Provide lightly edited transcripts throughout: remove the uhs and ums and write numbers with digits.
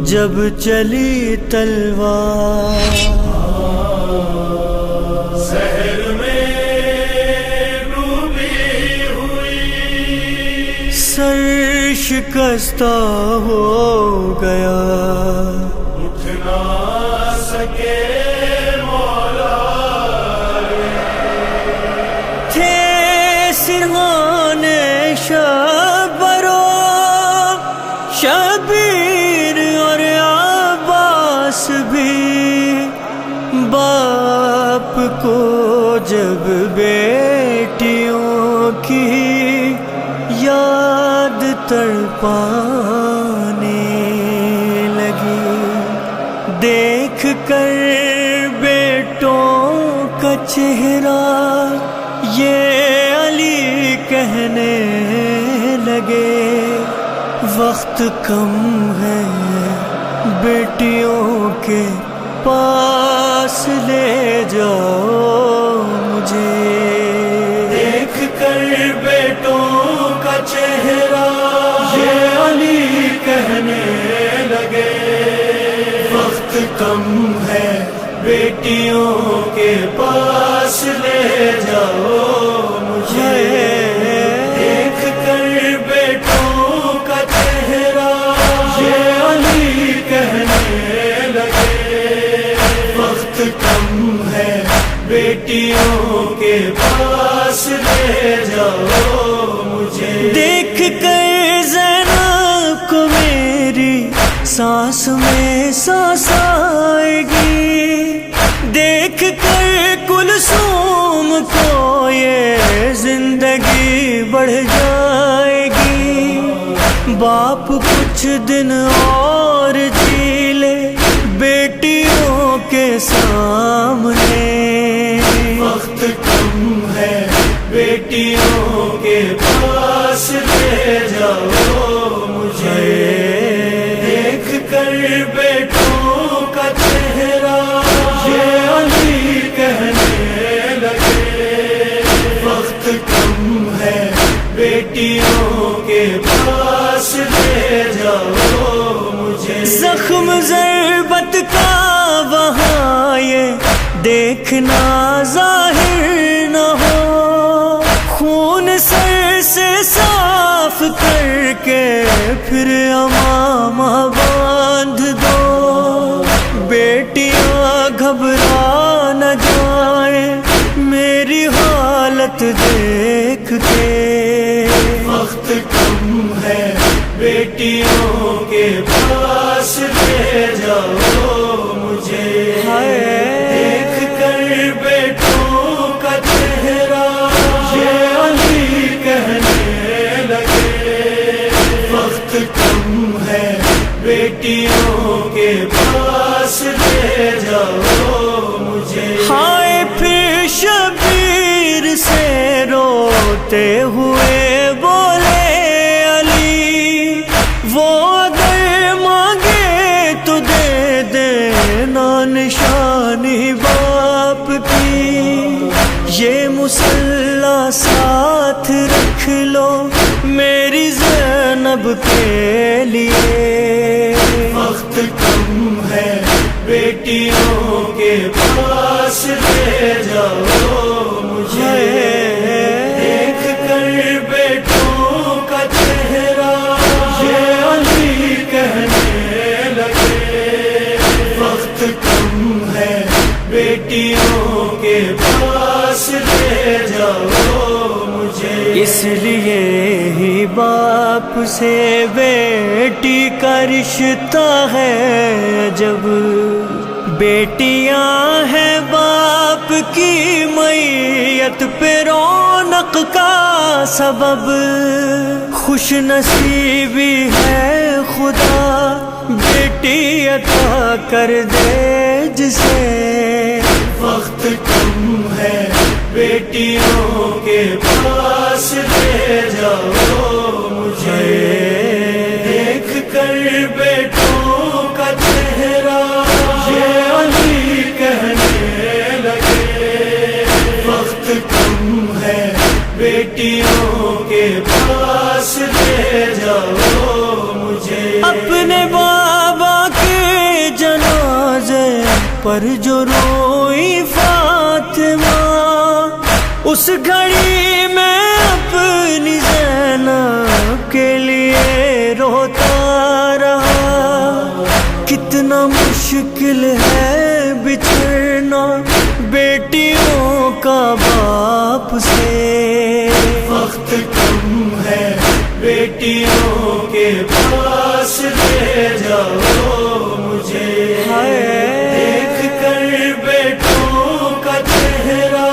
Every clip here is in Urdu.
جب چلی تلوار زہر میں ڈوبی ہوئی، سر شکستہ ہو گیا، اٹھ نہ سکے مولا تھے سرحان شبرو شبیر اور عباس بھی، باپ کو جب بیٹیوں کی یاد تڑپانے لگی، دیکھ کر بیٹوں کا چہرہ یہ علی کہنے لگے، وقت کم ہے بیٹیوں کے پاس لے جاؤ مجھے، دیکھ کر بیٹوں کا چہرہ یہ علی کہنے لگے، وقت کم ہے بیٹیوں کے پاس لے جاؤ مجھے، دیکھ کر بیٹوں کا چہرہ یہ علی کہنے لگے، وقت کم ہے بیٹیوں کے پاس لے جاؤ مجھے، دیکھ کر زینب کو میری سانس میں سانس آئے گی، دیکھ کر کلثوم کو یہ زندگی بڑھ جائے گی، باپ کچھ دن اور جی لے بیٹیوں کے سامنے، وقت کم ہے بیٹیوں کے پاس لے جاؤ مجھے، دیکھ کر بیٹوں کا چہرہ یہ علی کہنے لگے، وقت کم ہے بیٹیوں کے پاس لے جاؤ مجھے، زخم ضربت کا وہاں یہ دیکھنا ظاہر نہ ہو، خون سر سے صاف کر کے پھر امامہ باندھ دو، بیٹیاں گھبرا نہ جائیں میری حالت دیکھ کے، وقت کم ہے بیٹیوں کے پاس لے جاؤ مجھے، دیکھ کر بیٹوں کا چہرہ یہ علی کہنے لگے، وقت کم ہے بیٹیوں کے پاس لے جاؤ مجھے، ہائے پھر شبیر سے روتے ہوئے بولے علی، وہ اگر مانگے تو دے دینا نشانی باپ کی، یہ مسلح ساتھ رکھ لو میری زینب کے لیے، وقت کم ہے بیٹیوں کے پاس لے جاؤ مجھے، دیکھ کر بیٹوں کا چہرہ یہ علی کہنے لگے، وقت کم ہے بیٹیوں کے پاس لے جاؤ مجھے، اس لیے ہی باپ سے بیٹی کا رشتہ ہے، جب بیٹیاں ہیں باپ کی میت پہ رونق کا سبب، خوش نصیبی ہے خدا بیٹی عطا کر دے جسے، وقت کم ہے بیٹیوں کے پاس لے جاؤ مجھے، دیکھ کر بیٹوں کا چہرہ یہ علی کہنے لگے، وقت کم ہے بیٹیوں کے پاس لے جاؤ اپنے بابا کے جنازے پر جو روئی فاطمہ، اس گھڑی میں اپنی زینب کے لیے روتا رہا۔ کتنا مشکل ہے بچھڑنا بیٹیوں کا باپ سے، وقت کم ہے بیٹیوں کے پاس لے جاؤ مجھے، دیکھ کر بیٹوں کا چہرہ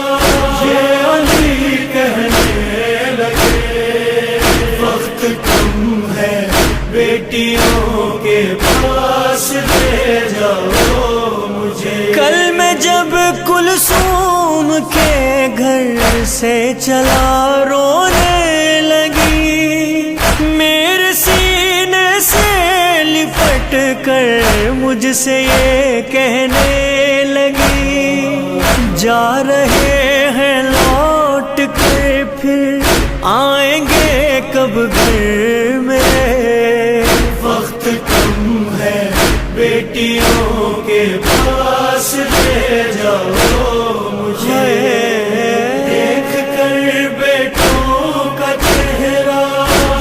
یہ علی کہنے لگے، وقت کم ہے بیٹیوں کے پاس لے جاؤ مجھے۔ کل میں جب کلثوم کے گھر سے چلا رونے لگی، میرے سینے سے لپٹ کر مجھ سے یہ کہنے لگی، جا رہے ہیں لوٹ کر پھر آئیں گے کب گھر میں، وقت کم ہے بیٹیوں کے پاس لے جاؤ مجھے، دیکھ کر بیٹوں کا چہرہ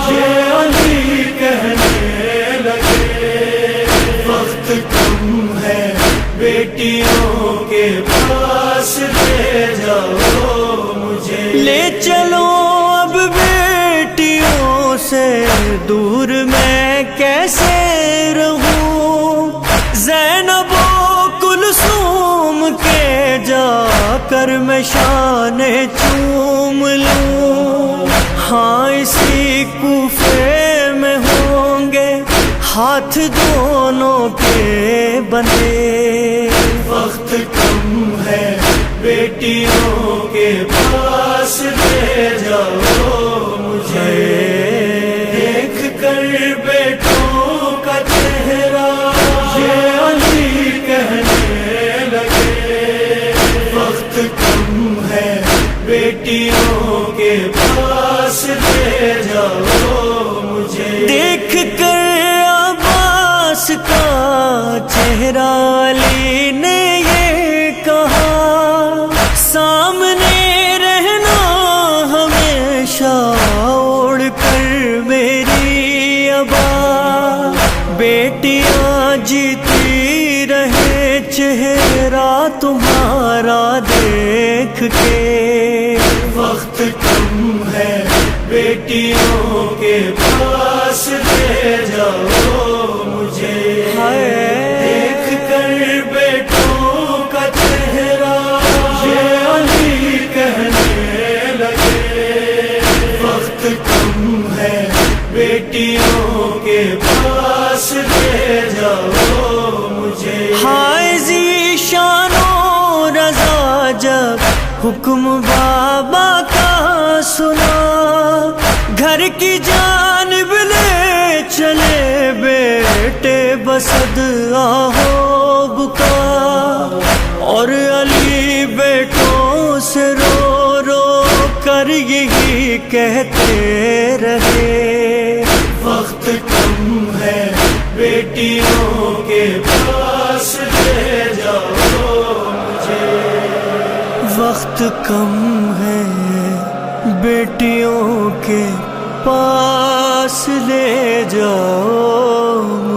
یہ علی کہنے لگے، وقت کم ہے بیٹیوں کے پاس لے جاؤ مجھے۔ لے چلو اب بیٹیوں سے دور میں کیسے رہوں، زینب و کلثوم کے جا کر میں شان چوم لوں، ہاں اسی کوفے میں ہوں گے ہاتھ دونوں کے بندھے، وقت کم ہے بیٹیوں کے پاس لے جاؤ مجھے، دیکھ کر بیٹوں کا چہرہ یہ علی کہنے لگے، وقت کم ہے بیٹیوں کے پاس لے جاؤ مجھے۔ دیکھ کر عباس کا چہرہ علی نے یہ کہا، سامنے رہنا ہمیشہ اوڑھ کر میری ابا، بیٹیاں جیتی رہے چہرہ تمہارا دیکھ کے، وقت کم ہے بیٹیوں کے پاس لے جاؤ مجھے، دیکھ کر بیٹوں کا چہرہ یہ علی کہنے لگے، وقت کم ہے بیٹیوں کے پاس لے جاؤ مجھے۔ ہائے ذیشان و رضا جب حکم بابا کا سنا، گھر کی جانب لے چلے بیٹے بسد آہو بکا، اور علی بیٹوں سے رو رو کر یہی کہتے رہے، وقت کم ہے بیٹیوں کے پاس لے جاؤ مجھے، وقت کم ہے بیٹیوں کے پاس لے جاؤ